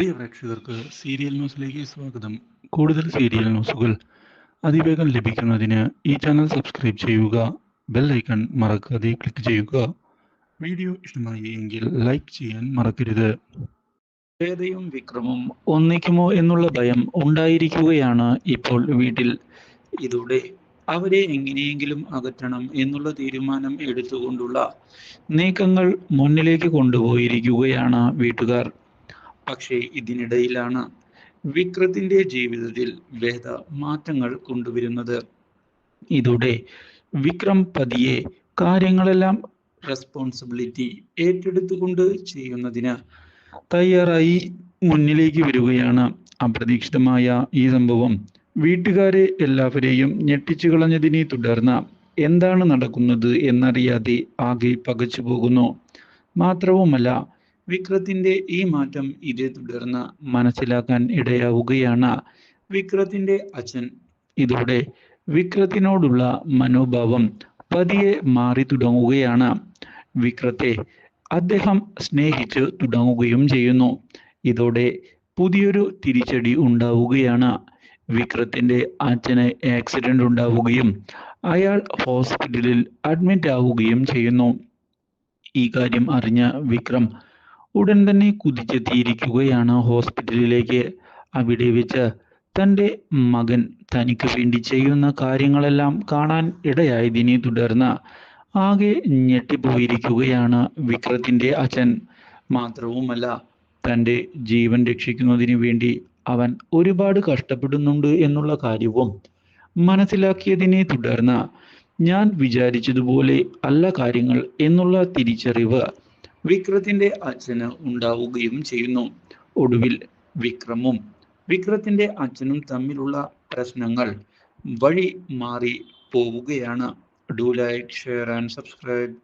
പ്രിയ പ്രേക്ഷകർക്ക് സീരിയൽ ന്യൂസിലേക്ക് സ്വാഗതം. കൂടുതൽ സീരിയൽ ന്യൂസുകൾ അതിവേഗം ലഭിക്കുന്നതിന് ഈ ചാനൽ സബ്സ്ക്രൈബ് ചെയ്യുക. ബെൽ ഐക്കൺ മറക്കാതെ ക്ലിക്ക് ചെയ്യുക. വീഡിയോ ഇഷ്ടമായി എങ്കിൽ ലൈക്ക് ചെയ്യാൻ മറക്കരുത്. ശ്വേതയും വിക്രമും ഒന്നിക്കുമോ എന്നുള്ള ഭയം ഉണ്ടായിരിക്കുകയാണ് ഇപ്പോൾ വീട്ടിൽ. ഇതോടെ അവരെ എങ്ങനെയെങ്കിലും അകറ്റണം എന്നുള്ള തീരുമാനം എടുത്തുകൊണ്ടുള്ള നീക്കങ്ങൾ മുന്നിലേക്ക് കൊണ്ടുപോയിരിക്കുകയാണ് വീട്ടുകാർ. പക്ഷേ ഇതിനിടയിലാണ് വിക്രത്തിന്റെ ജീവിതത്തിൽ വേദ മാറ്റങ്ങൾ കൊണ്ടുവരുന്നത്. ഇതോടെ വിക്രം പതിയെ കാര്യങ്ങളെല്ലാം റെസ്പോൺസിബിലിറ്റി ഏറ്റെടുത്തുകൊണ്ട് ചെയ്യുന്നതിന് തയ്യാറായി മുന്നിലേക്ക് വരികയാണ്. അപ്രതീക്ഷിതമായ ഈ സംഭവം വീട്ടുകാരെ എല്ലാവരെയും ഞെട്ടിച്ചു കളഞ്ഞതിനെ തുടർന്ന് എന്താണ് നടക്കുന്നത് എന്നറിയാതെ ആകെ പകച്ചു പോകുന്നു. മാത്രവുമല്ല, വിക്രത്തിന്റെ ഈ മാറ്റം ഇതേ തുടർന്ന് മനസ്സിലാക്കാൻ ഇടയാവുകയാണ് വിക്രത്തിന്റെ അച്ഛൻ. ഇതോടെ വിക്രത്തിനോടുള്ള മനോഭാവം പതിയെ മാറി തുടങ്ങുകയാണ്. വിക്രത്തെ അദ്ദേഹം സ്നേഹിച്ച് തുടങ്ങുകയും ചെയ്യുന്നു. ഇതോടെ പുതിയൊരു തിരിച്ചടി ഉണ്ടാവുകയാണ്. വിക്രത്തിന്റെ അച്ഛന് ആക്സിഡന്റ് ഉണ്ടാവുകയും അയാൾ ഹോസ്പിറ്റലിൽ അഡ്മിറ്റ് ആവുകയും ചെയ്യുന്നു. ഈ കാര്യം അറിഞ്ഞ വിക്രം ഉടൻ തന്നെ കുതിച്ചെത്തിയിരിക്കുകയാണ് ഹോസ്പിറ്റലിലേക്ക്. അവിടെ വെച്ച് തൻ്റെ മകൻ തനിക്ക് വേണ്ടി ചെയ്യുന്ന കാര്യങ്ങളെല്ലാം കാണാൻ ഇടയായതിനെ തുടർന്ന് ആകെ ഞെട്ടിപ്പോയിരിക്കുകയാണ് വിക്രത്തിന്റെ അച്ഛൻ. മാത്രവുമല്ല, തൻ്റെ ജീവൻ രക്ഷിക്കുന്നതിന് വേണ്ടി അവൻ ഒരുപാട് കഷ്ടപ്പെടുന്നുണ്ട് എന്നുള്ള കാര്യവും മനസ്സിലാക്കിയതിനെ തുടർന്ന് ഞാൻ വിചാരിച്ചതുപോലെ അല്ല കാര്യങ്ങൾ എന്നുള്ള തിരിച്ചറിവ് വിക്രത്തിന്റെ അച്ഛന് ഉണ്ടാവുകയും ചെയ്യുന്നു. ഒടുവിൽ വിക്രമും വിക്രത്തിന്റെ അച്ഛനും തമ്മിലുള്ള പ്രശ്നങ്ങൾ വഴി മാറി പോവുകയാണ്. Do like, share and subscribe.